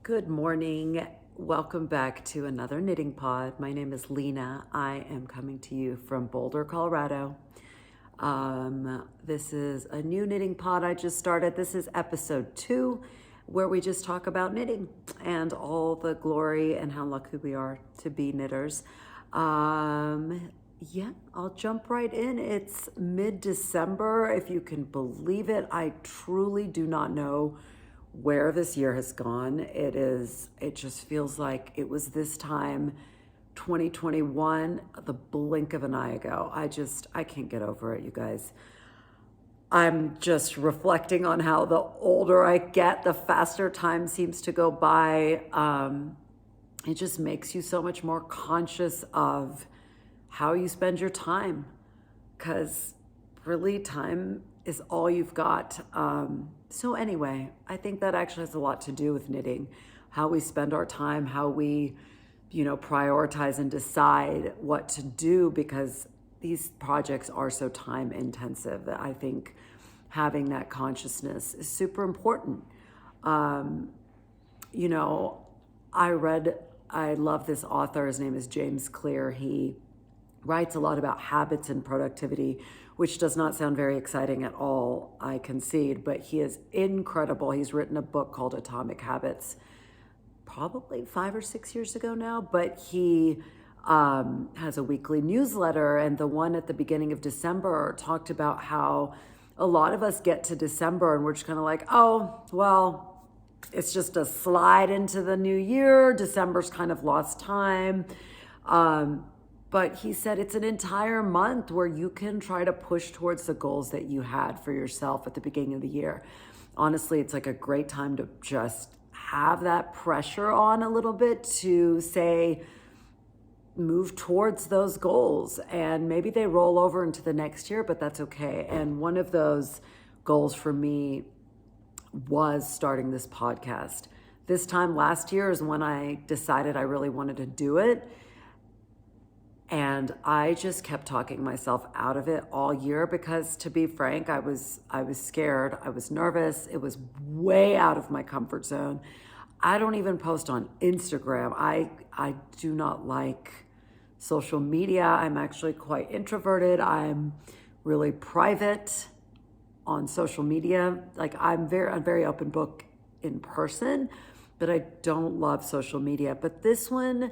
Good morning. Welcome back to another knitting pod. My name is Lena. I am coming to you from Boulder, Colorado. This is a new knitting pod I just started. This is episode 2, where we just talk about knitting and all the glory and how lucky we are to be knitters. Yeah, I'll jump right in. It's mid-December, if you can believe it. I truly do not know where this year has gone. It just feels like it was this time 2021, the blink of an eye ago. I can't get over it, you guys. I'm just reflecting on how the older I get, the faster time seems to go by. It just makes you so much more conscious of how you spend your time, because really time is all you've got. So anyway, I think that actually has a lot to do with knitting, how we spend our time, how we, prioritize and decide what to do, because these projects are so time intensive that I think having that consciousness is super important. I love this author. His name is James Clear. He writes a lot about habits and productivity, which does not sound very exciting at all, I concede, but he is incredible. He's written a book called Atomic Habits, probably 5 or 6 years ago now, but he has a weekly newsletter, and the one at the beginning of December talked about how a lot of us get to December and we're just kind of like, oh, well, it's just a slide into the new year. December's kind of lost time. But he said it's an entire month where you can try to push towards the goals that you had for yourself at the beginning of the year. Honestly, it's like a great time to just have that pressure on a little bit to say, move towards those goals. And maybe they roll over into the next year, but that's okay. And one of those goals for me was starting this podcast. This time last year is when I decided I really wanted to do it. And I just kept talking myself out of it all year because, to be frank, I was scared. I was nervous. It was way out of my comfort zone. I don't even post on Instagram. I do not like social media. I'm actually quite introverted. I'm really private on social media. Like I'm very open book in person, but I don't love social media. But this one,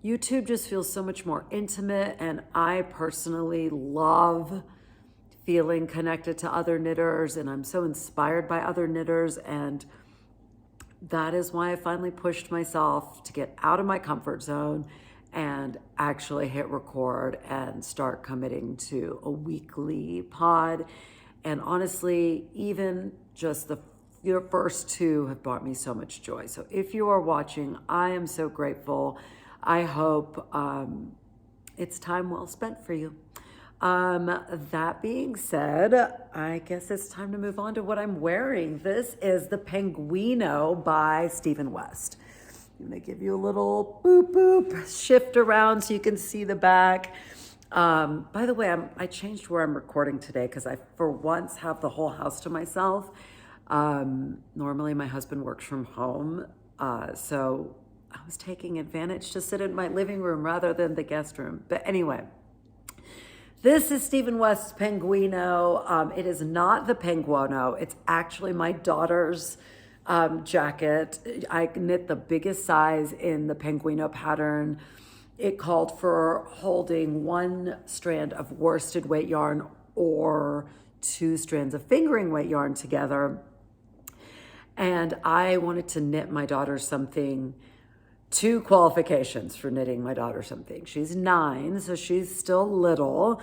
YouTube just feels so much more intimate, and I personally love feeling connected to other knitters, and I'm so inspired by other knitters, and that is why I finally pushed myself to get out of my comfort zone and actually hit record and start committing to a weekly pod. And honestly, even just your first 2 have brought me so much joy. So if you are watching, I am so grateful. I hope it's time well spent for you. That being said, I guess it's time to move on to what I'm wearing. This is the Penguino by Stephen West. I'm going to give you a little boop boop shift around so you can see the back. By the way, I changed where I'm recording today because I, for once, have the whole house to myself. Normally my husband works from home, so I was taking advantage to sit in my living room rather than the guest room. But anyway, this is Stephen West's Penguino. It is not the Penguino. It's actually my daughter's jacket. I knit the biggest size in the Penguino pattern. It called for holding 1 strand of worsted weight yarn or 2 strands of fingering weight yarn together. And I wanted to knit my daughter something. 2 qualifications for knitting my daughter something. She's 9, so she's still little.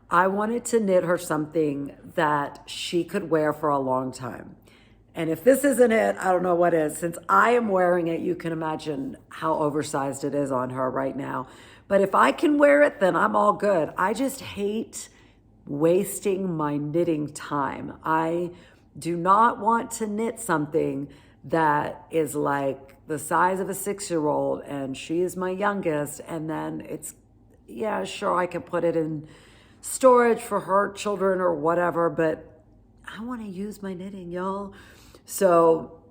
I wanted to knit her something that she could wear for a long time. And if this isn't it, I don't know what is. Since I am wearing it, you can imagine how oversized it is on her right now. But if I can wear it, then I'm all good. I just hate wasting my knitting time. I do not want to knit something that is like the size of a 6-year-old, and she is my youngest, and then it's, yeah, sure, I can put it in storage for her children or whatever, but I want to use my knitting, y'all. So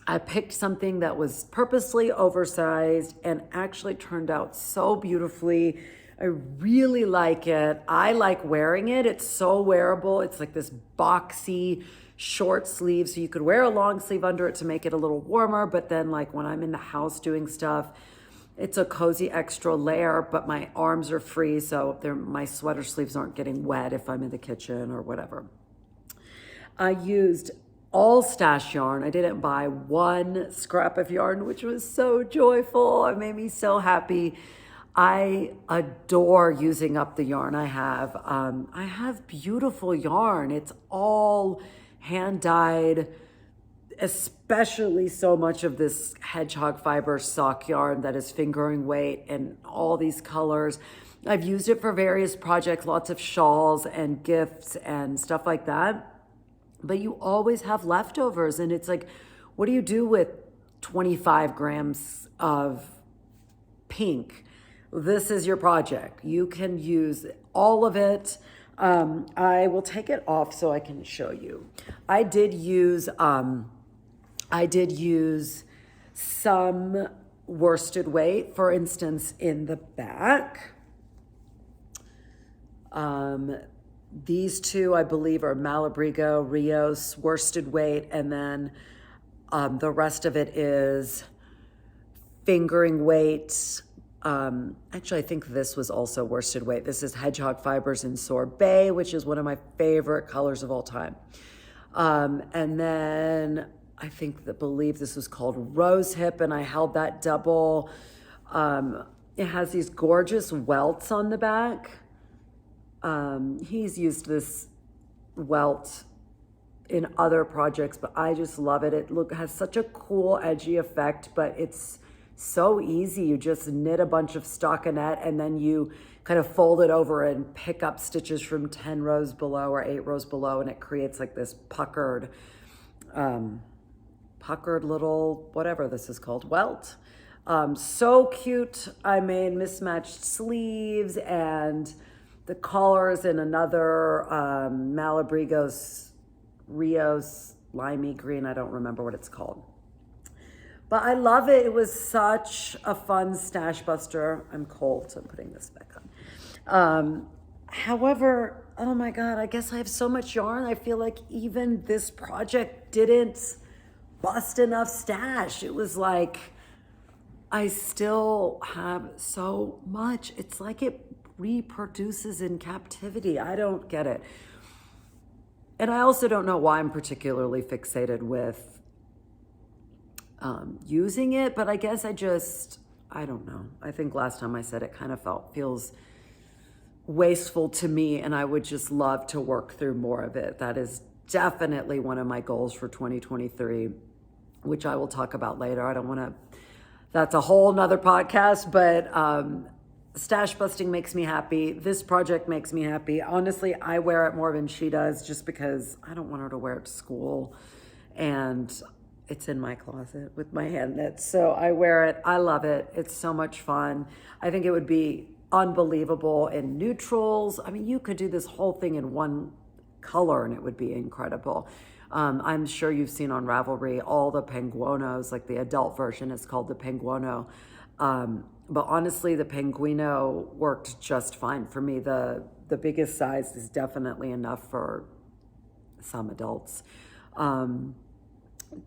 I picked something that was purposely oversized and actually turned out so beautifully. I really like it. I like wearing it. It's so wearable. It's like this boxy short sleeve, so you could wear a long sleeve under it to make it a little warmer, but then like when I'm in the house doing stuff, it's a cozy extra layer, but my arms are free, so my sweater sleeves aren't getting wet if I'm in the kitchen or whatever. I used all stash yarn. I didn't buy one scrap of yarn, which was so joyful. It made me so happy. I adore using up the yarn I have. I have beautiful yarn. It's all hand dyed, especially so much of this Hedgehog Fibers sock yarn that is fingering weight and all these colors. I've used it for various projects, lots of shawls and gifts and stuff like that. But you always have leftovers, and it's like, what do you do with 25 grams of pink? This is your project. You can use all of it. I will take it off so I can show you. I did use some worsted weight, for instance, in the back. These two, I believe, are Malabrigo, Rios, worsted weight, and then the rest of it is fingering weight. Actually, I think this was also worsted weight. This is Hedgehog Fibers in Sorbet, which is one of my favorite colors of all time. And then I believe this was called Rose Hip, and I held that double. It has these gorgeous welts on the back. He's used this welt in other projects, but I just love it. It has such a cool edgy effect, but it's so easy. You just knit a bunch of stockinette and then you kind of fold it over and pick up stitches from 10 rows below or 8 rows below, and it creates like this puckered little, whatever this is called, welt. So cute. I made mismatched sleeves, and the collar is in another Malabrigo's Rios limey green. I don't remember what it's called. But I love it. It was such a fun stash buster. I'm cold, so I'm putting this back on. However, oh my God, I guess I have so much yarn. I feel like even this project didn't bust enough stash. It was like, I still have so much. It's like it reproduces in captivity. I don't get it. And I also don't know why I'm particularly fixated with using it, but I guess I don't know. I think last time I said it kind of feels wasteful to me, and I would just love to work through more of it. That is definitely one of my goals for 2023, which I will talk about later. I don't want to, that's a whole nother podcast, but stash busting makes me happy. This project makes me happy. Honestly, I wear it more than she does just because I don't want her to wear it to school, and it's in my closet with my hand knits. So I wear it. I love it. It's so much fun. I think it would be unbelievable in neutrals. I mean, you could do this whole thing in one color and it would be incredible. I'm sure you've seen on Ravelry all the Penguinos, like the adult version is called the Penguino. But honestly, the Penguino worked just fine for me. The biggest size is definitely enough for some adults.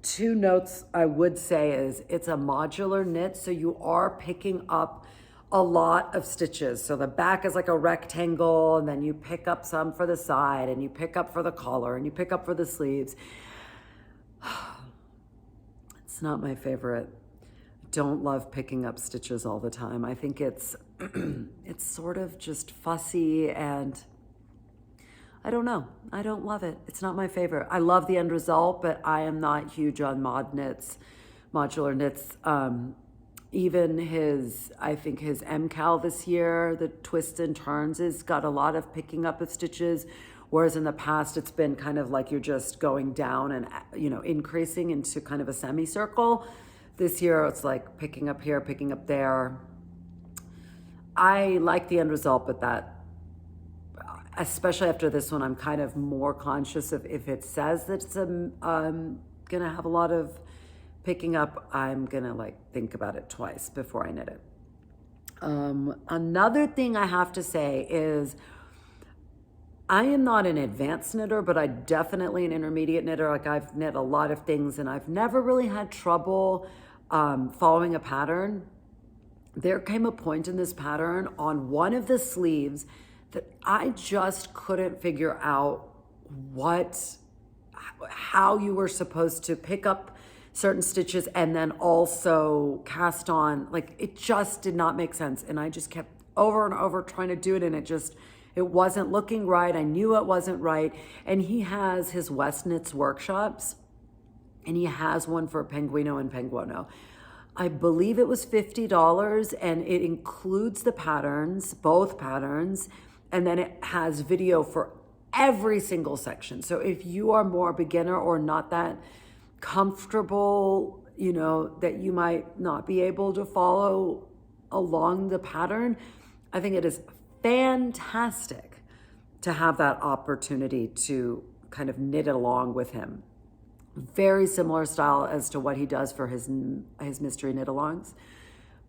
Two notes I would say is it's a modular knit, so you are picking up a lot of stitches. So the back is like a rectangle, and then you pick up some for the side, and you pick up for the collar, and you pick up for the sleeves. It's not my favorite. Don't love picking up stitches all the time. I think it's it's sort of just fussy, and I don't know. I don't love it. It's not my favorite. I love the end result, but I am not huge on modular knits. Even I think his MCal this year, the twists and turns, has got a lot of picking up of stitches, whereas in the past it's been kind of like you're just going down and, increasing into kind of a semicircle. This year it's like picking up here, picking up there. I like the end result, but that, especially after this one, I'm kind of more conscious of if it says that it's gonna have a lot of picking up, I'm gonna like think about it twice before I knit it. Another thing I have to say is I am not an advanced knitter, but I'm definitely an intermediate knitter. Like I've knit a lot of things and I've never really had trouble following a pattern. There came a point in this pattern on one of the sleeves that I just couldn't figure out how you were supposed to pick up certain stitches and then also cast on. Like it just did not make sense. And I just kept over and over trying to do it, and it wasn't looking right. I knew it wasn't right. And he has his West Knits workshops, and he has one for Penguino and Penguino. I believe it was $50, and it includes the patterns, both patterns, and then it has video for every single section. So if you are more beginner or not that comfortable, you know, that you might not be able to follow along the pattern, I think it is fantastic to have that opportunity to kind of knit along with him. Very similar style as to what he does for his mystery knit-alongs,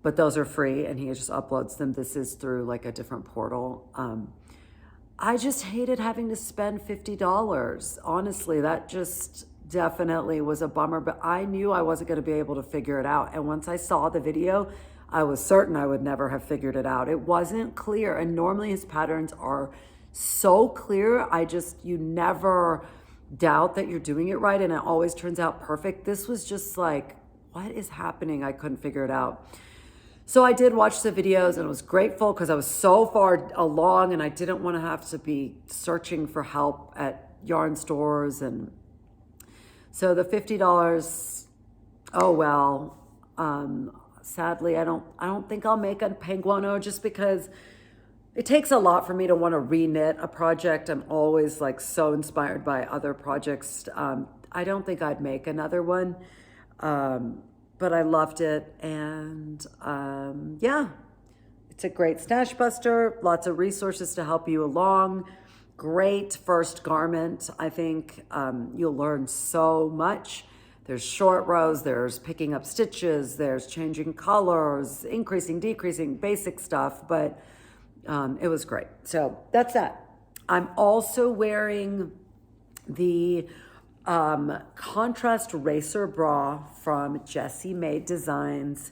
but those are free and he just uploads them. This is through like a different portal. I just hated having to spend $50. Honestly, that just definitely was a bummer, but I knew I wasn't going to be able to figure it out. And once I saw the video, I was certain I would never have figured it out. It wasn't clear, and normally his patterns are so clear. You never doubt that you're doing it right, and it always turns out perfect. This was just like, what is happening? I couldn't figure it out. So I did watch the videos and I was grateful because I was so far along and I didn't want to have to be searching for help at yarn stores. And so the $50, oh well. Sadly, I don't think I'll make a Penguino, just because it takes a lot for me to want to re-knit a project. I'm always like so inspired by other projects. I don't think I'd make another one, but I loved it. And yeah, it's a great stash buster. Lots of resources to help you along. Great first garment. I think you'll learn so much. There's short rows, there's picking up stitches, there's changing colors, increasing, decreasing, basic stuff, but it was great. So that's that. I'm also wearing the contrast Racerbra from Jessie Maed Designs.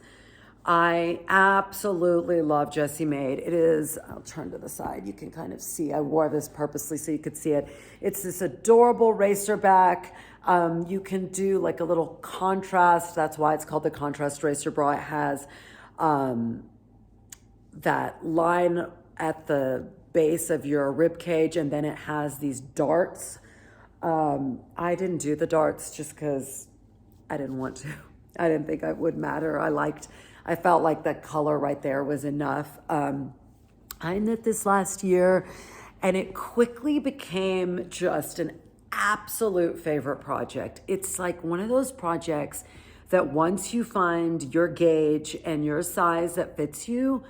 I absolutely love Jessie Maed. It is, I'll turn to the side, you can kind of see, I wore this purposely so you could see it. It's this adorable racer back. You can do like a little contrast. That's why it's called the contrast Racerbra. It has that line at the base of your rib cage, and then it has these darts. I didn't do the darts just because I didn't want to. I didn't think it would matter. I felt like the color right there was enough. I knit this last year and it quickly became just an absolute favorite project. It's like one of those projects that once you find your gauge and your size that fits you,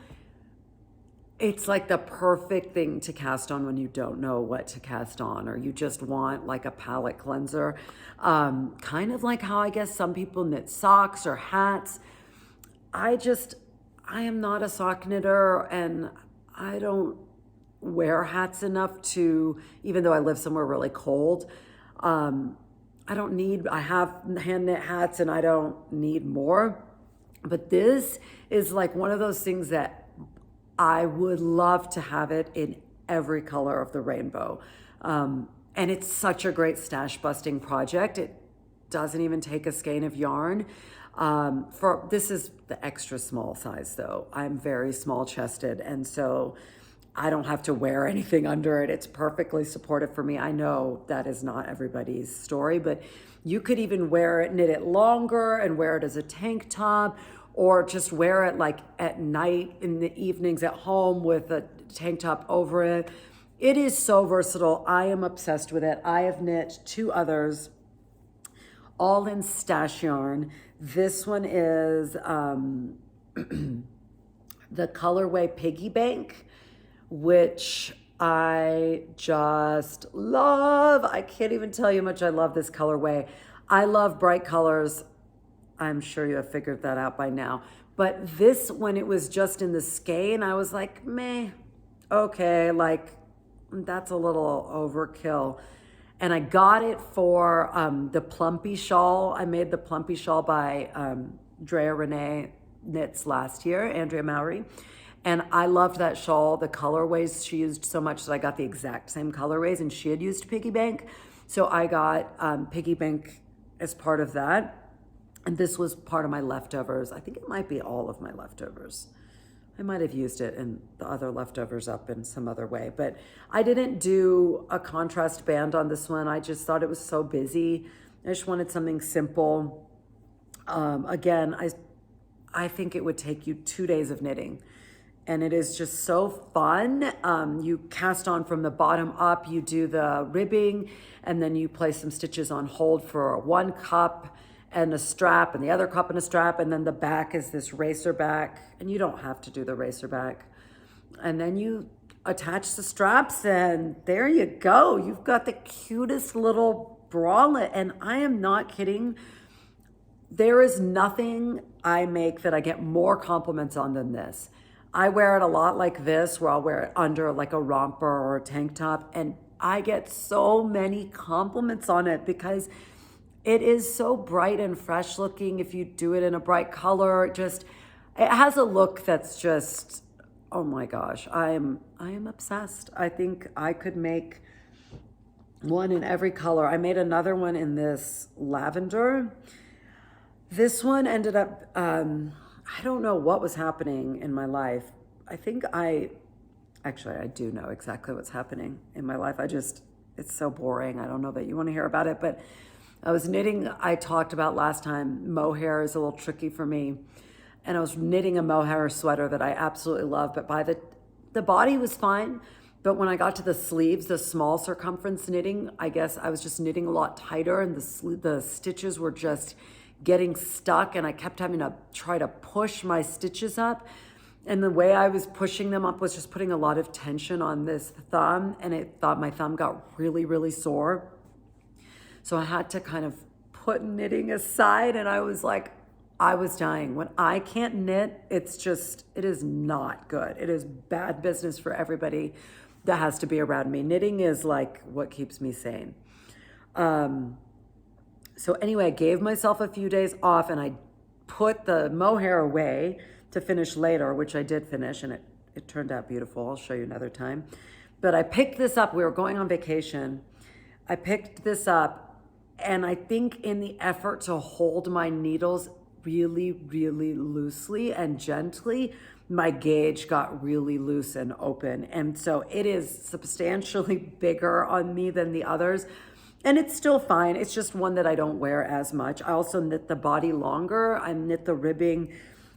it's like the perfect thing to cast on when you don't know what to cast on, or you just want like a palette cleanser. Kind of like how I guess some people knit socks or hats. I am not a sock knitter, and I don't wear hats enough to, even though I live somewhere really cold. I have hand knit hats and I don't need more, but this is like one of those things that I would love to have it in every color of the rainbow. And it's such a great stash busting project. It doesn't even take a skein of yarn. This is the extra small size though. I'm very small chested, and so I don't have to wear anything under it. It's perfectly supportive for me. I know that is not everybody's story, but you could even wear it, knit it longer and wear it as a tank top, or just wear it like at night in the evenings at home with a tank top over it. It is so versatile. I am obsessed with it. I have knit 2 others, all in stash yarn. This one is the colorway Piggy Bank, which I just love. I can't even tell you how much I love this colorway. I love bright colors. I'm sure you have figured that out by now. But this, when it was just in the skein, I was like, meh, okay, like that's a little overkill. And I got it for the Plumpy shawl. I made the Plumpy shawl by Andrea Renee Knits last year, Andrea Mowry. And I loved that shawl, the colorways she used so much that I got the exact same colorways, and she had used Piggy Bank. So I got Piggy Bank as part of that. And this was part of my leftovers. I think it might be all of my leftovers. I might have used it and the other leftovers up in some other way, but I didn't do a contrast band on this one. I just thought it was so busy. I just wanted something simple. Again, I think it would take you 2 days of knitting, and it is just so fun. You cast on from the bottom up, you do the ribbing, and then you place some stitches on hold for one cup and a strap, and the other cup and a strap, and then the back is this racer back, and you don't have to do the racer back. And then you attach the straps, and there you go. You've got the cutest little bralette, and I am not kidding. There is nothing I make that I get more compliments on than this. I wear it a lot like this, where I'll wear it under like a romper or a tank top, and I get so many compliments on it because it is so bright and fresh looking. If you do it in a bright color, it has a look that's just, oh my gosh, I am obsessed. I think I could make one in every color. I made another one in this lavender. This one ended up, I don't know what was happening in my life. I think actually I do know exactly what's happening in my life. It's so boring. I don't know that you want to hear about it, but I was knitting, I talked about last time, mohair is a little tricky for me. And I was knitting a mohair sweater that I absolutely love, but the body was fine. But when I got to the sleeves, the small circumference knitting, I guess I was just knitting a lot tighter, and the stitches were just getting stuck, and I kept having to try to push my stitches up. And the way I was pushing them up was just putting a lot of tension on this thumb, and my thumb got really, really sore. So I had to kind of put knitting aside, and I was dying. When I can't knit, it is not good. It is bad business for everybody that has to be around me. Knitting is like what keeps me sane. So anyway, I gave myself a few days off, and I put the mohair away to finish later, which I did finish, and it turned out beautiful. I'll show you another time. But I picked this up. We were going on vacation. I picked this up, and I think in the effort to hold my needles really, really loosely and gently, my gauge got really loose and open. And so it is substantially bigger on me than the others. And it's still fine. It's just one that I don't wear as much. I also knit the body longer. I knit the ribbing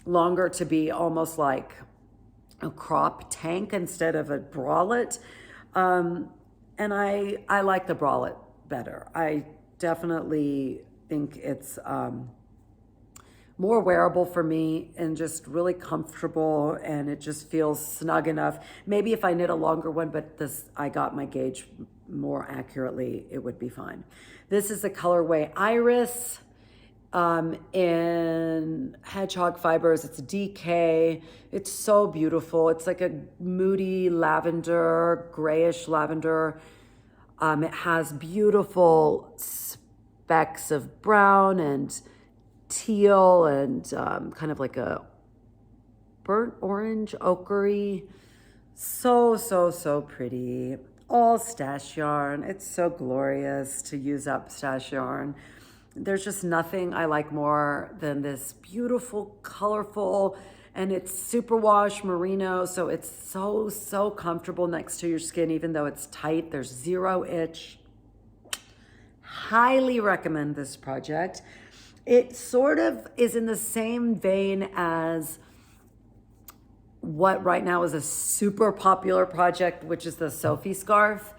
longer to be almost like a crop tank instead of a bralette. And I like the bralette better. I definitely think it's more wearable for me and just really comfortable, and it just feels snug enough. Maybe if I knit a longer one, but I got my gauge more accurately, it would be fine. This is the colorway Iris in Hedgehog Fibers. It's DK. It's so beautiful. It's like a moody lavender, grayish lavender. It has beautiful specks of brown and teal and kind of like a burnt orange, ochre. So pretty. All stash yarn. It's so glorious to use up stash yarn. There's just nothing I like more than this beautiful, colorful, and it's superwash merino, so it's so comfortable next to your skin, even though it's tight. There's zero itch. Highly recommend this project. It sort of is in the same vein as what right now is a super popular project, which is the Sophie scarf.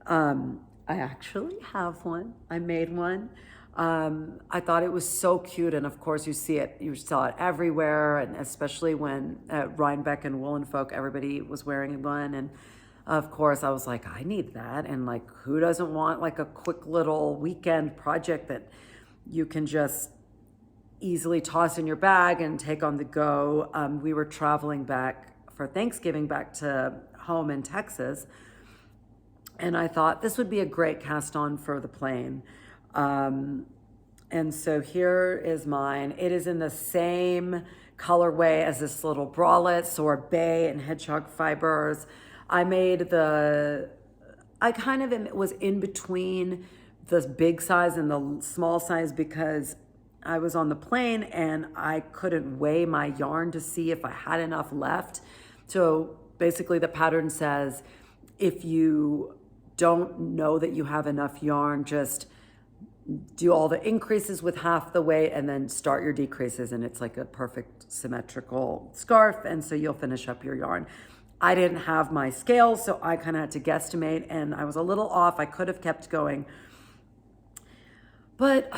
I actually have one. I made one. I thought it was so cute, and of course you saw it everywhere, and especially when at Rhinebeck and Woolen Folk, everybody was wearing one, and of course I was like, I need that, and like, who doesn't want like a quick little weekend project that you can just easily toss in your bag and take on the go. We were traveling back for Thanksgiving back to home in Texas, and I thought this would be a great cast on for the plane. And so here is mine. It is in the same colorway as this little bralette, sorbet and hedgehog fibers. I kind of was in between the big size and the small size because I was on the plane and I couldn't weigh my yarn to see if I had enough left. So basically the pattern says, if you don't know that you have enough yarn, just do all the increases with half the weight and then start your decreases, and it's like a perfect symmetrical scarf, and so you'll finish up your yarn. I didn't have my scale, so I kind of had to guesstimate, and I was a little off. I could have kept going, but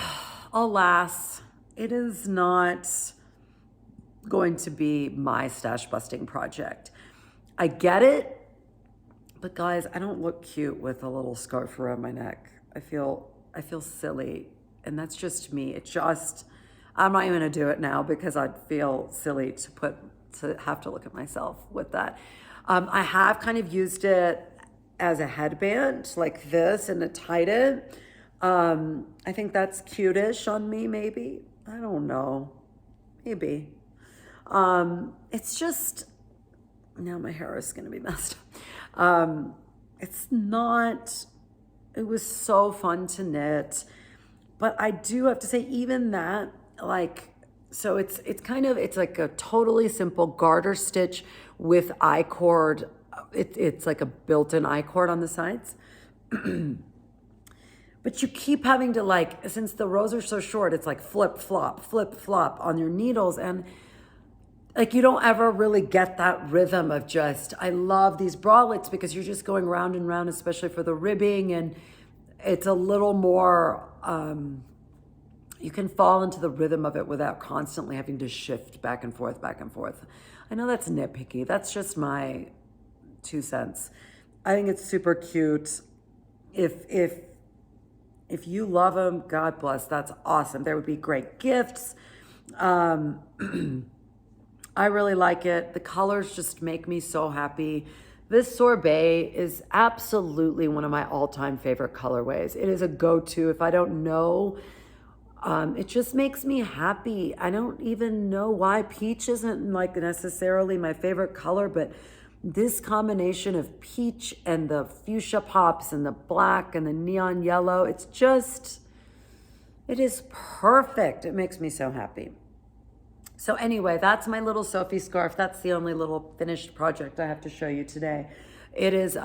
alas, it is not going to be my stash busting project. I get it, but guys, I don't look cute with a little scarf around my neck. I feel silly, and that's just me. I'm not even gonna do it now because I'd feel silly to have to look at myself with that. I have kind of used it as a headband like this and to tie it. I think that's cute-ish on me, maybe. I don't know, maybe. It's just, now my hair is gonna be messed up. It was so fun to knit, but I do have to say, even that, so it's like a totally simple garter stitch with I-cord. It's like a built-in I-cord on the sides. But you keep having to, since the rows are so short, it's like flip, flop on your needles, and you don't ever really get that rhythm of just, I love these bralettes because you're just going round and round, especially for the ribbing, and it's a little more, you can fall into the rhythm of it without constantly having to shift back and forth. I know that's nitpicky. That's just my 2 cents. I think it's super cute. If you love them, God bless, that's awesome. There would be great gifts. I really like it. The colors just make me so happy. This sorbet is absolutely one of my all-time favorite colorways. It is a go-to. If I don't know, it just makes me happy. I don't even know why. Peach isn't necessarily my favorite color, but this combination of peach and the fuchsia pops and the black and the neon yellow, it is perfect. It makes me so happy. So anyway, that's my little Sophie scarf. That's the only little finished project I have to show you today. It is, like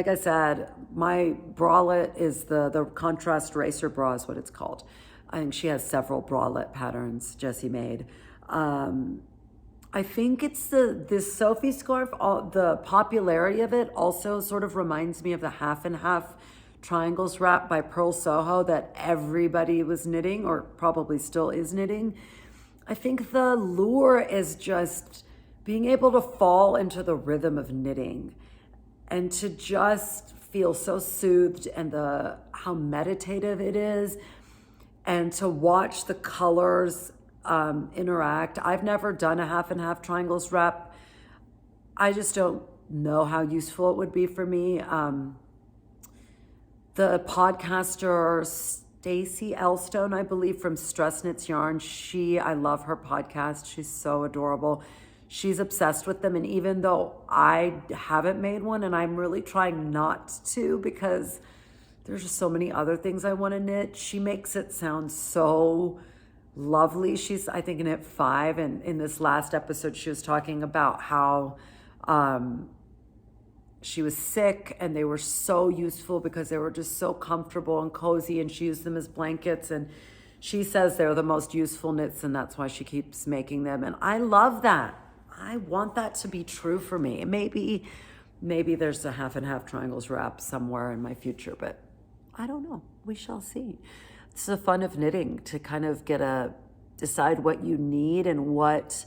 I said, my bralette is the contrast Racerbra is what it's called. I think she has several bralette patterns, Jessie made. I think it's this Sophie scarf, the popularity of it also sort of reminds me of the half and half triangles wrap by Pearl Soho that everybody was knitting, or probably still is knitting. I think the lure is just being able to fall into the rhythm of knitting and to just feel so soothed, and how meditative it is, and to watch the colors interact. I've never done a half and half triangles wrap. I just don't know how useful it would be for me. The podcaster Stacy Elstone, I believe, from Stress Knits Yarn, I love her podcast. She's so adorable. She's obsessed with them, and even though I haven't made one, and I'm really trying not to because there's just so many other things I want to knit, she makes it sound so lovely. She's, I think, knit 5, and in this last episode, she was talking about how she was sick and they were so useful because they were just so comfortable and cozy, and she used them as blankets, and she says they're the most useful knits, and that's why she keeps making them. And I love that. I want that to be true for me. Maybe there's a half and half triangles wrap somewhere in my future, but I don't know. We shall see. It's the fun of knitting, to kind of decide what you need and what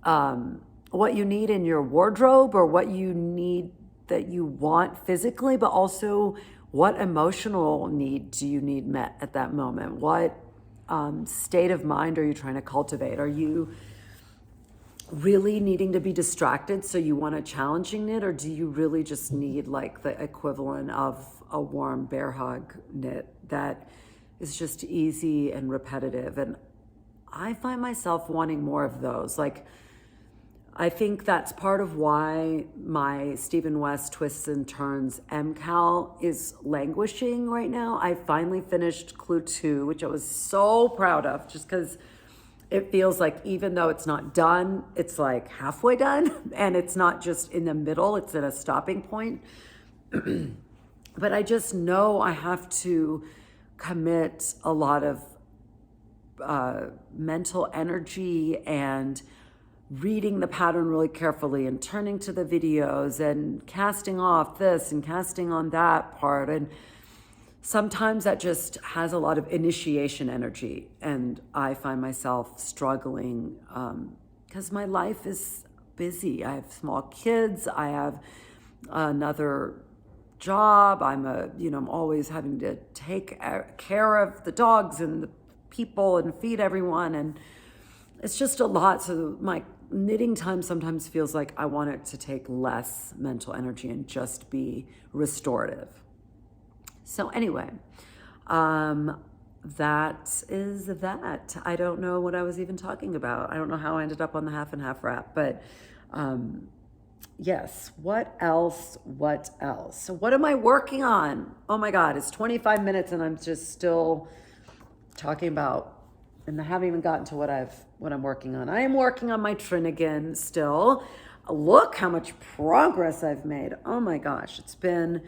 you need in your wardrobe, or what you need that you want physically, but also What emotional need do you need met at that moment? What state of mind are you trying to cultivate? Are you really needing to be distracted so you want a challenging knit, or do you really just need like the equivalent of a warm bear hug knit that is just easy and repetitive? And I find myself wanting more of those. Like, I think that's part of why my Stephen West Twists and Turns MCAL is languishing right now. I finally finished Clue 2, which I was so proud of, just because it feels like even though it's not done, it's like halfway done, and it's not just in the middle, it's at a stopping point. But I just know I have to commit a lot of mental energy and reading the pattern really carefully and turning to the videos and casting off this and casting on that part. And sometimes that just has a lot of initiation energy, and I find myself struggling because my life is busy. I have small kids. I have another job. I'm always having to take care of the dogs and the people and feed everyone, and it's just a lot. So my knitting time sometimes feels like I want it to take less mental energy and just be restorative. So anyway, that is that. I don't know what I was even talking about. I don't know how I ended up on the half and half wrap, but yes, what else? So what am I working on? Oh my God, it's 25 minutes and I'm just still talking about, and I haven't even gotten to what I'm working on. I am working on my Trinigan still. Look how much progress I've made. Oh my gosh, it's been,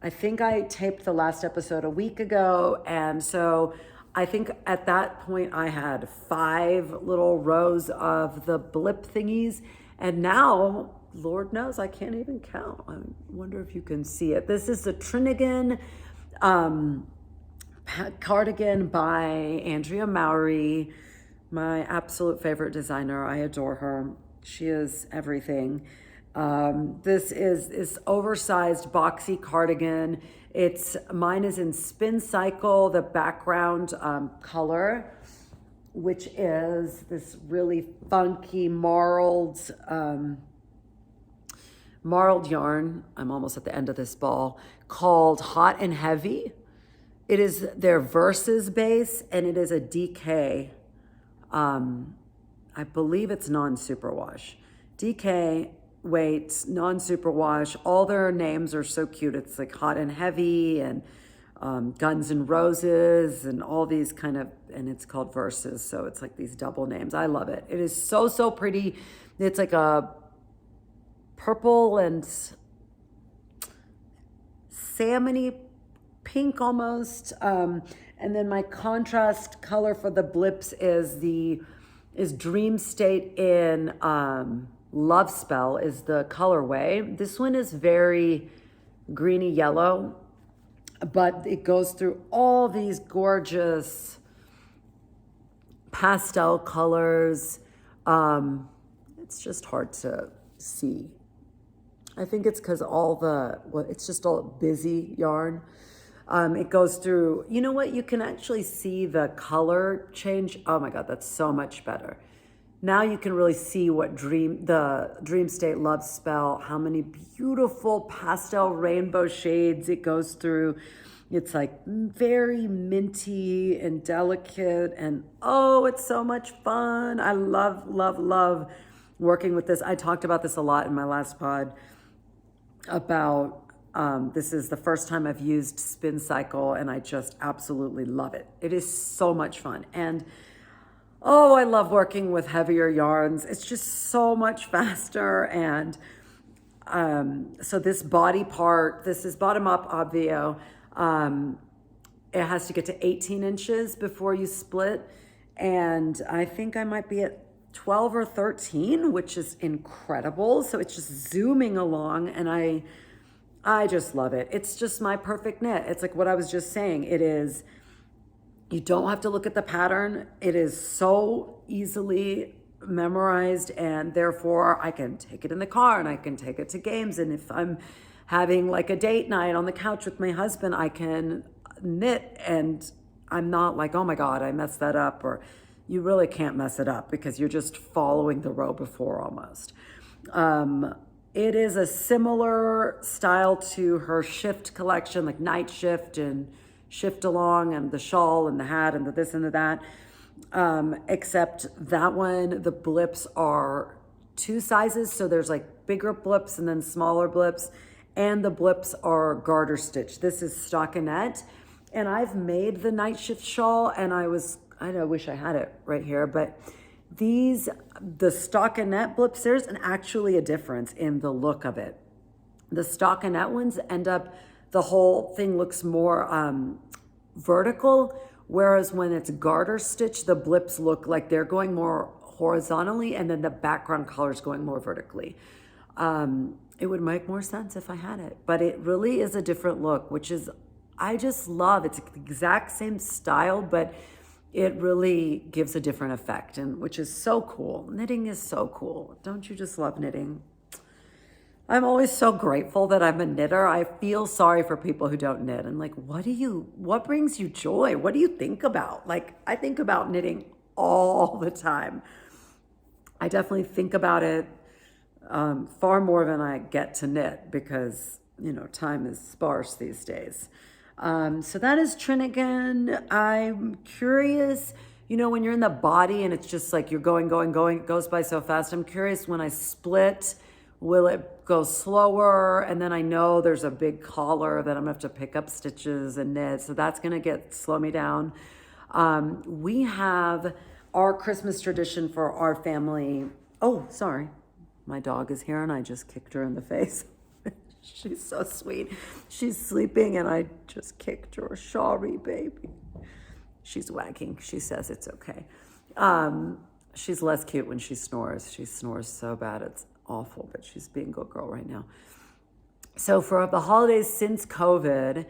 I think I taped the last episode a week ago, and so I think at that point I had 5 little rows of the blip thingies, and now, Lord knows, I can't even count. I wonder if you can see it. This is the Trinigan cardigan by Andrea Mowry, my absolute favorite designer. I adore her. She is everything. This is this oversized boxy cardigan. Mine is in Spin Cycle, the background color, which is this really funky marled yarn. I'm almost at the end of this ball, called Hot and Heavy. It is their Versus base, and it is a DK. I believe it's non-superwash. DK weight, non-superwash. All their names are so cute. It's like Hot and Heavy and Guns and Roses and all these kind of, and it's called Versus. So it's like these double names. I love it. It is so, so pretty. It's like a purple and salmony pink almost. And then my contrast color for the blips is Dream State in Love Spell is the colorway. This one is very greeny yellow, but it goes through all these gorgeous pastel colors. It's just hard to see. I think it's because it's just all busy yarn. It goes through, you know what? You can actually see the color change. Oh my God, that's so much better. Now you can really see what the Dream State Love Spell, how many beautiful pastel rainbow shades it goes through. It's like very minty and delicate, and oh, it's so much fun. I love, love, love working with this. I talked about this a lot in my last pod about this is the first time I've used Spin Cycle, and I just absolutely love it. It is so much fun. And oh, I love working with heavier yarns. It's just so much faster. And so this body part, this is bottom up obvio. It has to get to 18 inches before you split. And I think I might be at 12 or 13, which is incredible. So it's just zooming along, and I just love it. It's just my perfect knit. It's like what I was just saying. It is, you don't have to look at the pattern. It is so easily memorized, and therefore I can take it in the car and I can take it to games. And if I'm having like a date night on the couch with my husband, I can knit and I'm not like, oh my God, I messed that up. Or you really can't mess it up because you're just following the row before almost. It is a similar style to her shift collection, like night shift and shift along and the shawl and the hat and the this and the that. Except that one, the blips are 2 sizes. So there's like bigger blips and then smaller blips. And the blips are garter stitch. This is stockinette. And I've made the night shift shawl and I wish I had it right here, but the stockinette blips, there's actually a difference in the look of it. The stockinette ones the whole thing looks more vertical, whereas when it's garter stitch, the blips look like they're going more horizontally and then the background color is going more vertically. It would make more sense if I had it, but it really is a different look, which is, I just love. It's the exact same style, but it really gives a different effect, and which is so cool. Knitting is so cool. Don't you just love knitting? I'm always so grateful that I'm a knitter. I feel sorry for people who don't knit. I'm like, what brings you joy? What do you think about? Like, I think about knitting all the time. I definitely think about it far more than I get to knit because, time is sparse these days. So that is Trinigan. I'm curious, when you're in the body and it's just like you're going, it goes by so fast. I'm curious when I split, will it go slower? And then I know there's a big collar that I'm gonna have to pick up stitches and knit. So that's gonna slow me down. We have our Christmas tradition for our family. Oh, sorry. My dog is here and I just kicked her in the face. She's so sweet. She's sleeping and I just kicked her. Sorry, baby. She's wagging. She says it's okay. She's less cute when she snores. She snores so bad. It's awful, but she's being a good girl right now. So for the holidays since COVID,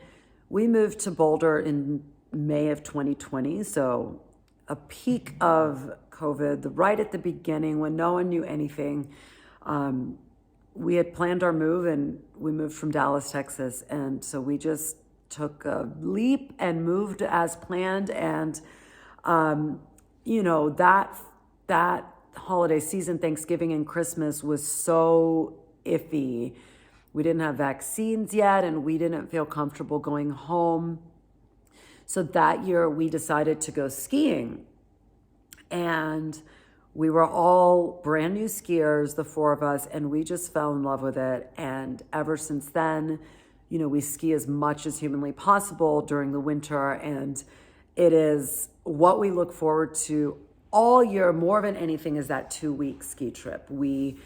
we moved to Boulder in May of 2020. So a peak of COVID, right at the beginning when no one knew anything. We had planned our move and we moved from Dallas, Texas. And so we just took a leap and moved as planned. And, that holiday season, Thanksgiving and Christmas was so iffy. We didn't have vaccines yet and we didn't feel comfortable going home. So that year we decided to go skiing. And we were all brand new skiers, the 4 of us, and we just fell in love with it. And ever since then, we ski as much as humanly possible during the winter. And it is what we look forward to all year more than anything is that 2-week ski trip. We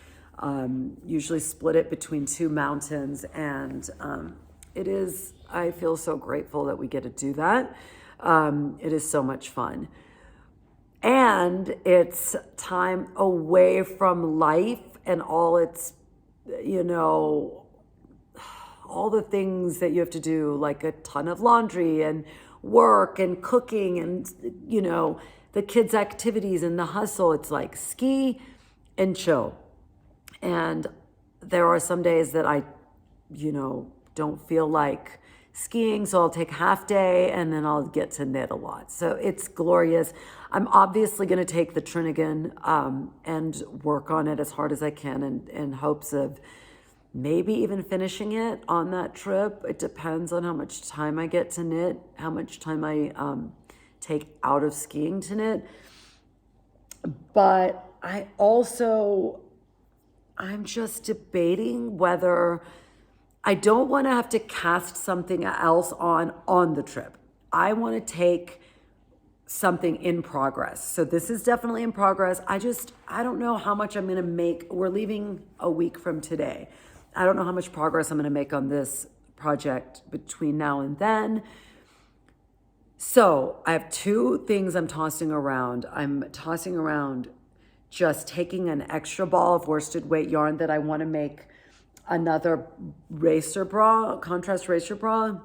usually split it between 2 mountains. And I feel so grateful that we get to do that. It is so much fun. And it's time away from life and all its, all the things that you have to do, like a ton of laundry and work and cooking and, the kids' activities and the hustle. It's like ski and chill. And there are some days that I, don't feel like skiing, so I'll take half day and then I'll get to knit a lot. So it's glorious. I'm obviously going to take the Trinigan and work on it as hard as I can in hopes of maybe even finishing it on that trip. It depends on how much time I get to knit, how much time I take out of skiing to knit. But I'm just debating whether I don't want to have to cast something else on the trip. I want to take something in progress. So this is definitely in progress. I don't know how much I'm going to make. We're leaving a week from today. I don't know how much progress I'm going to make on this project between now and then. So I have 2 things I'm tossing around. I'm tossing around just taking an extra ball of worsted weight yarn that I want to make another Racerbra, contrast Racerbra.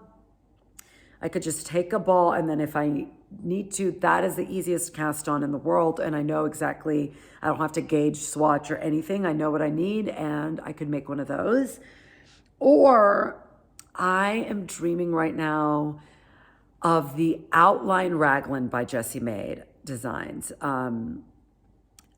I could just take a ball and then if I need to, that is the easiest cast on in the world. And I know exactly, I don't have to gauge, swatch or anything. I know what I need and I could make one of those. Or I am dreaming right now of the outline Raglan by Jessie Maed Designs.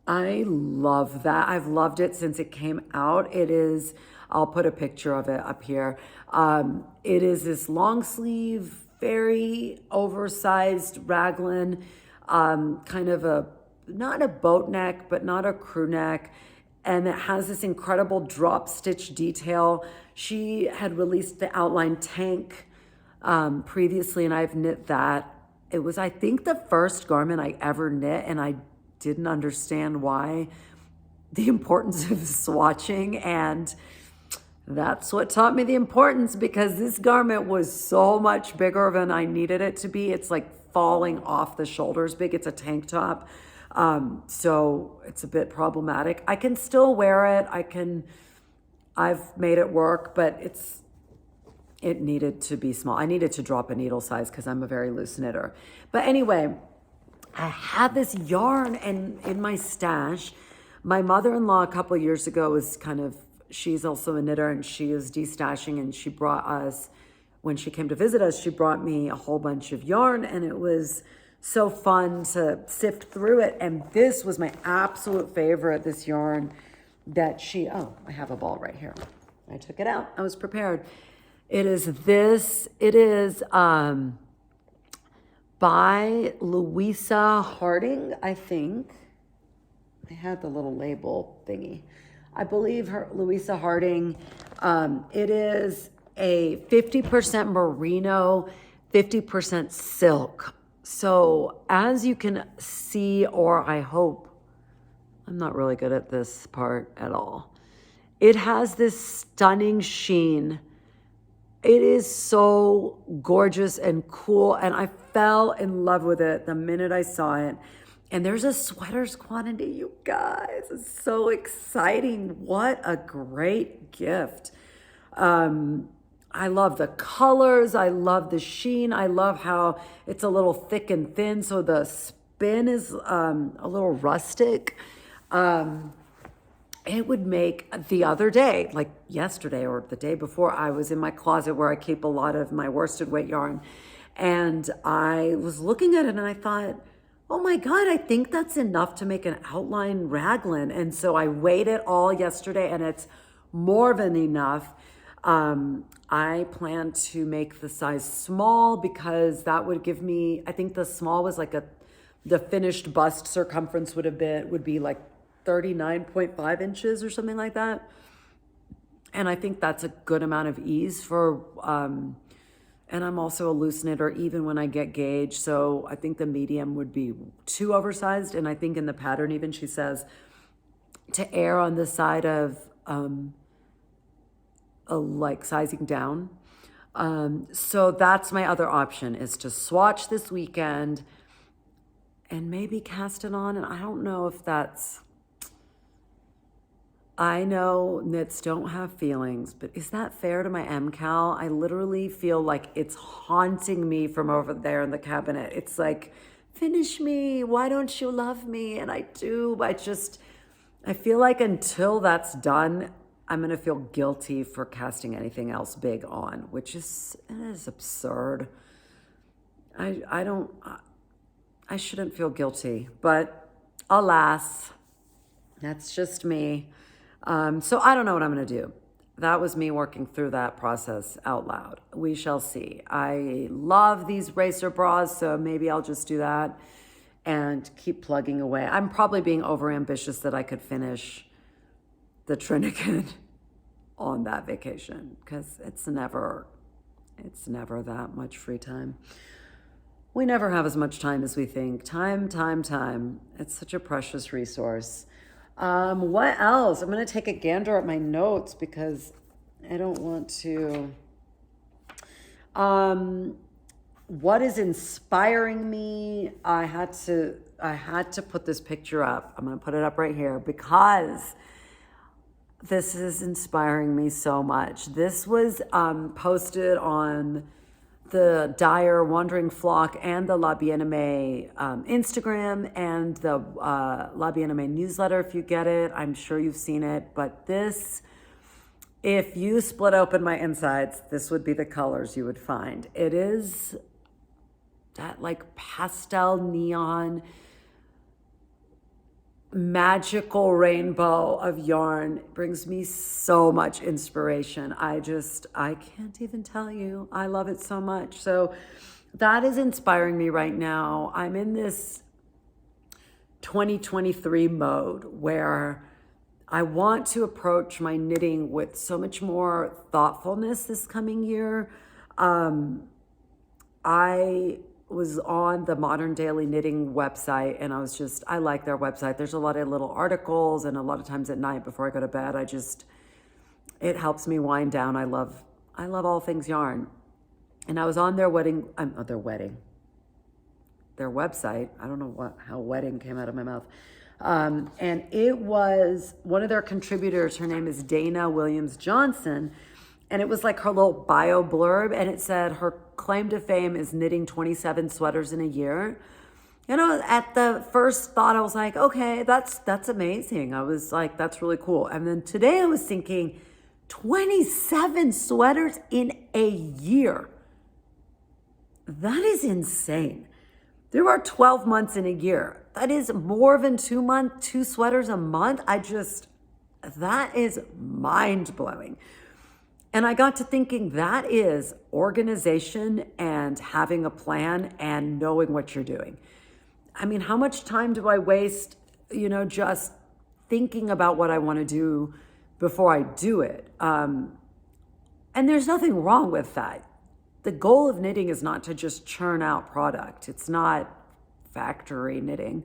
I love that. I've loved it since it came out. It is, I'll put a picture of it up here. It is this long sleeve, very oversized Raglan, kind of a, not a boat neck, but not a crew neck. And it has this incredible drop stitch detail. She had released the outline tank previously, and I've knit that. It was, I think, the first garment I ever knit, and I didn't understand why, the importance of swatching, and that's what taught me the importance, because this garment was so much bigger than I needed it to be. It's like falling off the shoulders big. It's a tank top. So it's a bit problematic. I can still wear it. I've made it work, but it needed to be small. I needed to drop a needle size because I'm a very loose knitter. But anyway, I had this yarn in my stash. My mother-in-law a couple of years ago was she's also a knitter, and she is destashing, and she brought us, when she came to visit us, she brought me a whole bunch of yarn, and it was so fun to sift through it. And this was my absolute favorite, this yarn that I have a ball right here. I took it out. I was prepared. It is by Louisa Harding, I think. I had the little label thingy. I believe Louisa Harding. It is a 50% merino, 50% silk. So as you can see, or I hope, I'm not really good at this part at all. It has this stunning sheen. It is so gorgeous and cool, and I fell in love with it the minute I saw it. And there's a sweaters quantity, you guys. It's so exciting. What a great gift. I love the colors. I love the sheen. I love how it's a little thick and thin, so the spin is a little rustic. It would make, the other day, like yesterday or the day before, I was in my closet where I keep a lot of my worsted weight yarn, and I was looking at it and I thought, oh my God, I think that's enough to make an outline Raglan. And so I weighed it all yesterday, and it's more than enough. I plan to make the size small because that would give me, I think the small was like the finished bust circumference would be like 39.5 inches or something like that. And I think that's a good amount of ease for, and I'm also a loose knitter even when I get gauge. So I think the medium would be too oversized. And I think in the pattern, even she says to err on the side of, like sizing down. So that's my other option, is to swatch this weekend and maybe cast it on. And I don't know if I know knits don't have feelings, but is that fair to my MCal? I literally feel like it's haunting me from over there in the cabinet. It's like, finish me, why don't you love me? And I do, I feel like until that's done, I'm gonna feel guilty for casting anything else big on, which is absurd. I shouldn't feel guilty, but alas, that's just me. So I don't know what I'm gonna do. That was me working through that process out loud. We shall see. I love these Racerbras, so maybe I'll just do that and keep plugging away. I'm probably being overambitious that I could finish the Trinigan on that vacation, because it's never that much free time. We never have as much time as we think. Time. It's such a precious resource. What else? I'm going to take a gander at my notes because I don't want to. What is inspiring me? I had to put this picture up. I'm going to put it up right here because this is inspiring me so much. This was posted on the Dyer Wandering Flock and the La Bien-Aimée Instagram and the La Bien-Aimée newsletter if you get it. I'm sure you've seen it, but this If you split open my insides, this would be the colors you would find. It is that like pastel neon magical rainbow of yarn. It brings me so much inspiration. I can't even tell you. I love it so much. So that is inspiring me right now. I'm in this 2023 mode where I want to approach my knitting with so much more thoughtfulness this coming year. I was on the Modern Daily Knitting website, and I like their website. There's a lot of little articles, and a lot of times at night before I go to bed, it helps me wind down. I love all things yarn. And I was on their website. I don't know how wedding came out of my mouth. And it was one of their contributors. Her name is Dana Williams Johnson. And it was like her little bio blurb. And it said her claim to fame is knitting 27 sweaters in a year. You know, at the first thought, I was like, okay, that's amazing. I was like, that's really cool. And then today I was thinking 27 sweaters in a year. That is insane. There are 12 months in a year. That is more than 2 sweaters a month. That is mind blowing. And I got to thinking that is organization and having a plan and knowing what you're doing. I mean, how much time do I waste, just thinking about what I want to do before I do it? And there's nothing wrong with that. The goal of knitting is not to just churn out product. It's not factory knitting.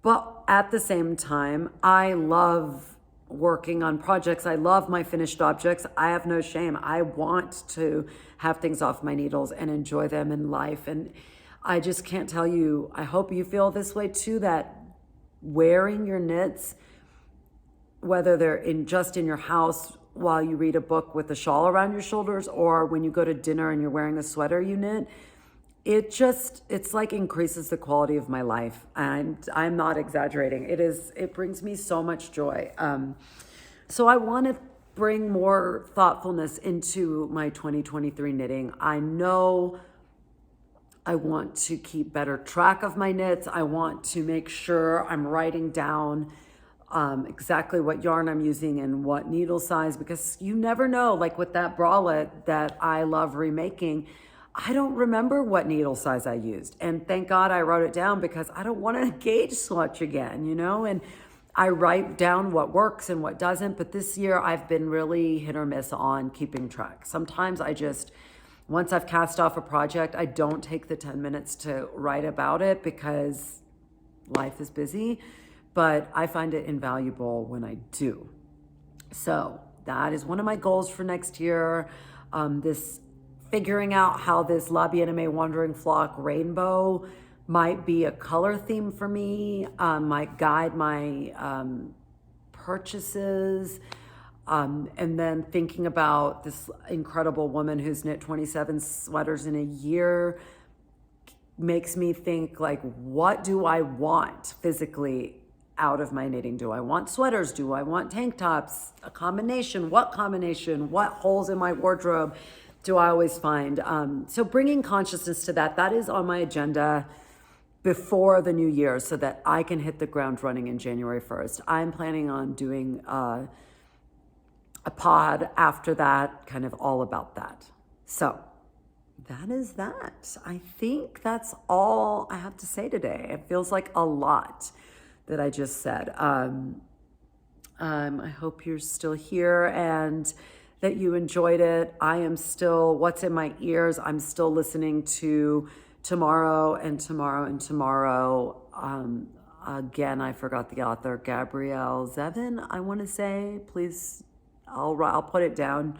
But at the same time, I love working on projects. I love my finished objects. I have no shame. I want to have things off my needles and enjoy them in life. And I just can't tell you, I hope you feel this way too, that wearing your knits, whether they're just in your house while you read a book with a shawl around your shoulders, or when you go to dinner and you're wearing a sweater you knit, it's like increases the quality of my life. And I'm not exaggerating. It brings me so much joy. So I want to bring more thoughtfulness into my 2023 knitting. I know I want to keep better track of my knits. I want to make sure I'm writing down exactly what yarn I'm using and what needle size, because you never know, like with that bralette that I love remaking, I don't remember what needle size I used. And thank God I wrote it down, because I don't want to gauge swatch again, and I write down what works and what doesn't. But this year I've been really hit or miss on keeping track. Sometimes once I've cast off a project, I don't take the 10 minutes to write about it because life is busy, but I find it invaluable when I do. So that is one of my goals for next year. Figuring out how this La Bien-Aimée Wandering Flock rainbow might be a color theme for me, might guide my purchases. And then thinking about this incredible woman who's knit 27 sweaters in a year makes me think, like, what do I want physically out of my knitting? Do I want sweaters? Do I want tank tops? A combination? What combination? What holes in my wardrobe do I always find? So bringing consciousness to that is on my agenda before the new year so that I can hit the ground running in January 1st. I'm planning on doing a pod after that, kind of all about that. So that is that. I think that's all I have to say today. It feels like a lot that I just said. I hope you're still here and that you enjoyed it. I am still, what's in my ears, I'm still listening to Tomorrow and Tomorrow and Tomorrow. Again, I forgot the author, Gabrielle Zevin, I want to say. Please, I'll put it down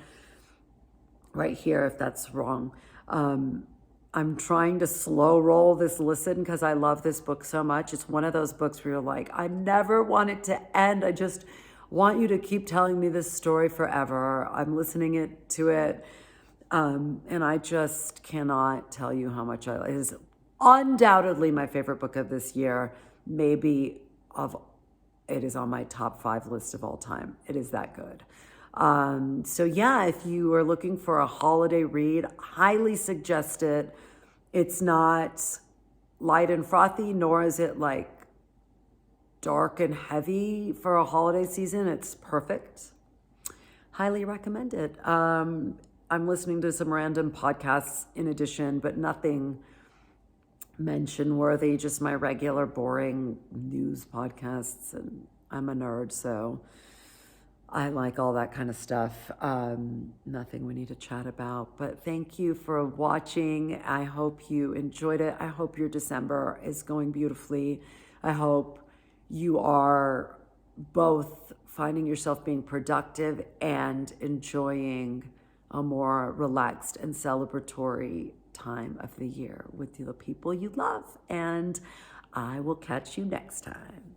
right here if that's wrong. I'm trying to slow roll this listen because I love this book so much. It's one of those books where you're like, I never want it to end. I just want you to keep telling me this story forever. I'm listening to it. And I just cannot tell you how much it is undoubtedly my favorite book of this year, maybe of it is on my top 5 list of all time. It is that good. So yeah, if you are looking for a holiday read, highly suggest it. It's not light and frothy, nor is it like dark and heavy for a holiday season. It's perfect. Highly recommend it. I'm listening to some random podcasts in addition, but nothing mention worthy, just my regular boring news podcasts. And I'm a nerd, so I like all that kind of stuff. Nothing we need to chat about, but thank you for watching. I hope you enjoyed it. I hope your December is going beautifully. I hope you are both finding yourself being productive and enjoying a more relaxed and celebratory time of the year with the people you love. And I will catch you next time.